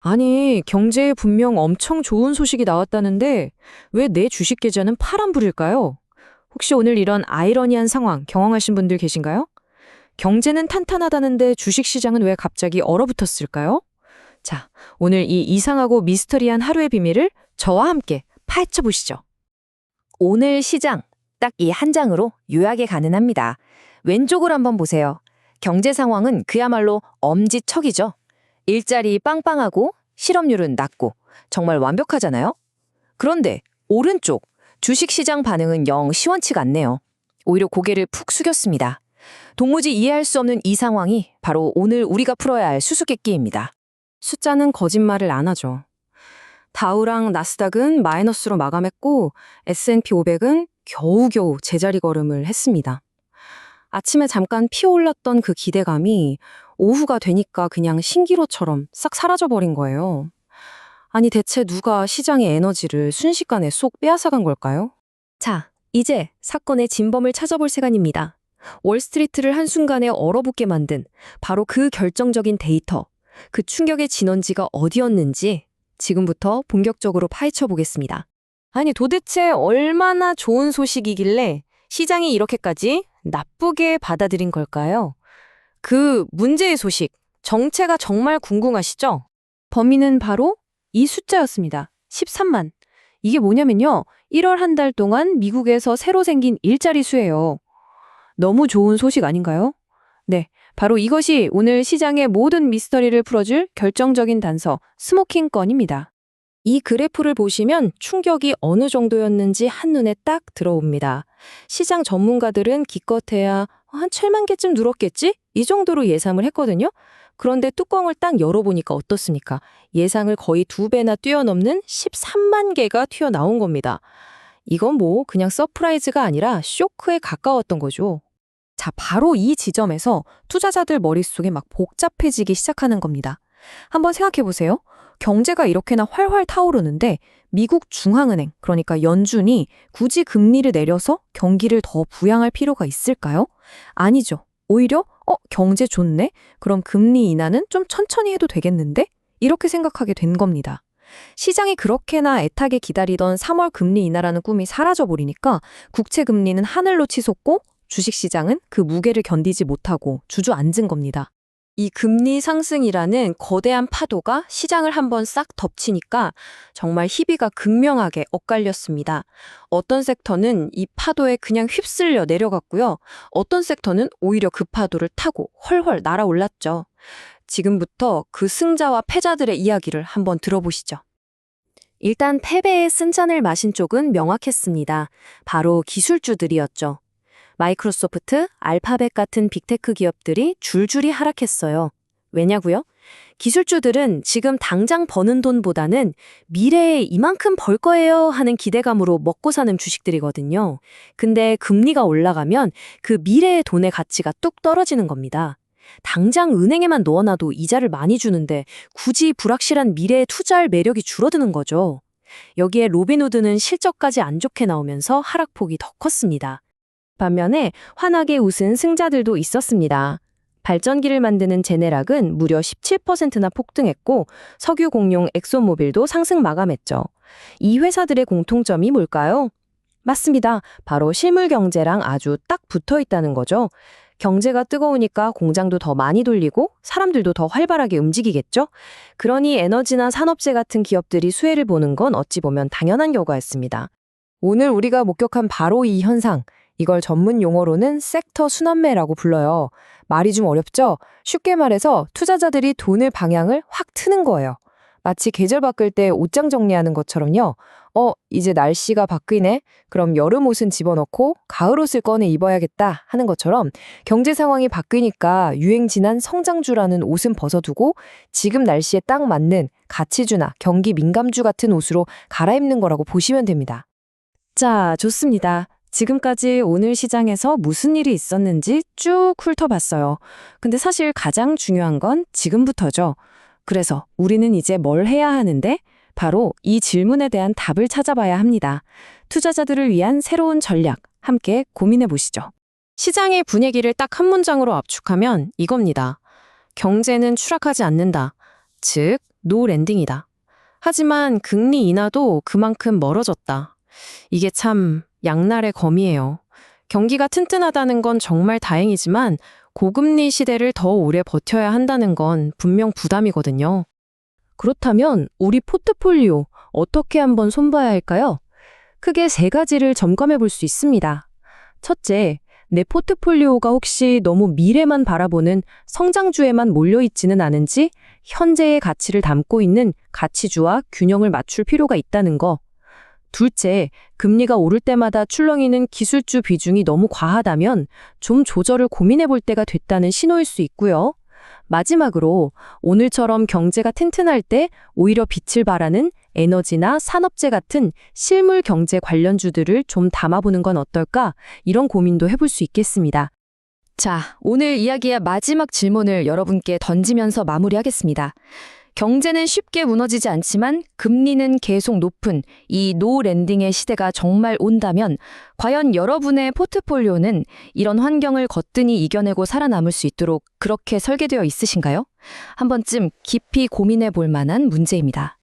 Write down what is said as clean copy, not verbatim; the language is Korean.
아니, 경제에 분명 엄청 좋은 소식이 나왔다는데 왜 내 주식 계좌는 파란불일까요? 혹시 오늘 이런 아이러니한 상황 경험하신 분들 계신가요? 경제는 탄탄하다는데 주식 시장은 왜 갑자기 얼어붙었을까요? 자, 오늘 이 이상하고 미스터리한 하루의 비밀을 저와 함께 파헤쳐 보시죠. 오늘 시장, 딱 이 한 장으로 요약이 가능합니다. 왼쪽을 한번 보세요. 경제 상황은 그야말로 엄지척이죠. 일자리 빵빵하고 실업률은 낮고 정말 완벽하잖아요. 그런데 오른쪽, 주식시장 반응은 영 시원치가 않네요. 오히려 고개를 푹 숙였습니다. 도무지 이해할 수 없는 이 상황이 바로 오늘 우리가 풀어야 할 수수께끼입니다. 숫자는 거짓말을 안 하죠. 다우랑 나스닥은 마이너스로 마감했고 S&P 500은 겨우겨우 제자리 걸음을 했습니다. 아침에 잠깐 피어올랐던 그 기대감이 오후가 되니까 그냥 신기로처럼 싹 사라져버린 거예요. 아니 대체 누가 시장의 에너지를 순식간에 쏙 빼앗아간 걸까요? 자, 이제 사건의 진범을 찾아볼 시간입니다. 월스트리트를 한순간에 얼어붙게 만든 바로 그 결정적인 데이터, 그 충격의 진원지가 어디였는지 지금부터 본격적으로 파헤쳐 보겠습니다. 아니 도대체 얼마나 좋은 소식이길래 시장이 이렇게까지 나쁘게 받아들인 걸까요? 그 문제의 소식, 정체가 정말 궁금하시죠? 범인은 바로 이 숫자였습니다. 13만. 이게 뭐냐면요. 1월 한 달 동안 미국에서 새로 생긴 일자리 수예요. 너무 좋은 소식 아닌가요? 네, 바로 이것이 오늘 시장의 모든 미스터리를 풀어줄 결정적인 단서, 스모킹 건입니다. 이 그래프를 보시면 충격이 어느 정도였는지 한눈에 딱 들어옵니다. 시장 전문가들은 기껏해야 한 7만 개쯤 늘었겠지? 이 정도로 예상을 했거든요. 그런데 뚜껑을 딱 열어보니까 어떻습니까? 예상을 거의 2배나 뛰어넘는 13만 개가 튀어나온 겁니다. 이건 뭐 그냥 서프라이즈가 아니라 쇼크에 가까웠던 거죠. 자, 바로 이 지점에서 투자자들 머릿속에 막 복잡해지기 시작하는 겁니다. 한번 생각해 보세요. 경제가 이렇게나 활활 타오르는데 미국 중앙은행, 그러니까 연준이 굳이 금리를 내려서 경기를 더 부양할 필요가 있을까요? 아니죠. 오히려 경제 좋네? 그럼 금리 인하는 좀 천천히 해도 되겠는데? 이렇게 생각하게 된 겁니다. 시장이 그렇게나 애타게 기다리던 3월 금리 인하라는 꿈이 사라져버리니까 국채 금리는 하늘로 치솟고 주식시장은 그 무게를 견디지 못하고 주저앉은 겁니다. 이 금리 상승이라는 거대한 파도가 시장을 한번 싹 덮치니까 정말 희비가 극명하게 엇갈렸습니다. 어떤 섹터는 이 파도에 그냥 휩쓸려 내려갔고요. 어떤 섹터는 오히려 그 파도를 타고 훨훨 날아올랐죠. 지금부터 그 승자와 패자들의 이야기를 한번 들어보시죠. 일단 패배의 쓴잔을 마신 쪽은 명확했습니다. 바로 기술주들이었죠. 마이크로소프트, 알파벳 같은 빅테크 기업들이 줄줄이 하락했어요. 왜냐고요? 기술주들은 지금 당장 버는 돈보다는 미래에 이만큼 벌 거예요 하는 기대감으로 먹고 사는 주식들이거든요. 근데 금리가 올라가면 그 미래의 돈의 가치가 뚝 떨어지는 겁니다. 당장 은행에만 넣어놔도 이자를 많이 주는데 굳이 불확실한 미래에 투자할 매력이 줄어드는 거죠. 여기에 로빈후드는 실적까지 안 좋게 나오면서 하락폭이 더 컸습니다. 반면에 환하게 웃은 승자들도 있었습니다. 발전기를 만드는 제네락은 무려 17%나 폭등했고 석유 공룡 엑소모빌도 상승 마감했죠. 이 회사들의 공통점이 뭘까요? 맞습니다. 바로 실물 경제랑 아주 딱 붙어 있다는 거죠. 경제가 뜨거우니까 공장도 더 많이 돌리고 사람들도 더 활발하게 움직이겠죠? 그러니 에너지나 산업재 같은 기업들이 수혜를 보는 건 어찌 보면 당연한 결과였습니다. 오늘 우리가 목격한 바로 이 현상, 이걸 전문 용어로는 섹터 순환매라고 불러요. 말이 좀 어렵죠? 쉽게 말해서 투자자들이 돈을 방향을 확 트는 거예요. 마치 계절 바뀔 때 옷장 정리하는 것처럼요. 이제 날씨가 바뀌네? 그럼 여름 옷은 집어넣고 가을 옷을 꺼내 입어야겠다 하는 것처럼 경제 상황이 바뀌니까 유행지난 성장주라는 옷은 벗어두고 지금 날씨에 딱 맞는 가치주나 경기 민감주 같은 옷으로 갈아입는 거라고 보시면 됩니다. 자, 좋습니다. 지금까지 오늘 시장에서 무슨 일이 있었는지 쭉 훑어봤어요. 근데 사실 가장 중요한 건 지금부터죠. 그래서 우리는 이제 뭘 해야 하는데 바로 이 질문에 대한 답을 찾아봐야 합니다. 투자자들을 위한 새로운 전략 함께 고민해 보시죠. 시장의 분위기를 딱 한 문장으로 압축하면 이겁니다. 경제는 추락하지 않는다. 즉, 노 랜딩이다. 하지만 금리 인하도 그만큼 멀어졌다. 이게 참 양날의 검이에요. 경기가 튼튼하다는 건 정말 다행이지만 고금리 시대를 더 오래 버텨야 한다는 건 분명 부담이거든요. 그렇다면 우리 포트폴리오 어떻게 한번 손봐야 할까요? 크게 세 가지를 점검해 볼 수 있습니다. 첫째, 내 포트폴리오가 혹시 너무 미래만 바라보는 성장주에만 몰려있지는 않은지 현재의 가치를 담고 있는 가치주와 균형을 맞출 필요가 있다는 거. 둘째, 금리가 오를 때마다 출렁이는 기술주 비중이 너무 과하다면 좀 조절을 고민해 볼 때가 됐다는 신호일 수 있고요. 마지막으로 오늘처럼 경제가 튼튼할 때 오히려 빛을 발하는 에너지나 산업재 같은 실물 경제 관련주들을 좀 담아보는 건 어떨까? 이런 고민도 해볼 수 있겠습니다. 자, 오늘 이야기의 마지막 질문을 여러분께 던지면서 마무리하겠습니다. 경제는 쉽게 무너지지 않지만 금리는 계속 높은 이 노 랜딩의 시대가 정말 온다면 과연 여러분의 포트폴리오는 이런 환경을 거뜬히 이겨내고 살아남을 수 있도록 그렇게 설계되어 있으신가요? 한 번쯤 깊이 고민해 볼 만한 문제입니다.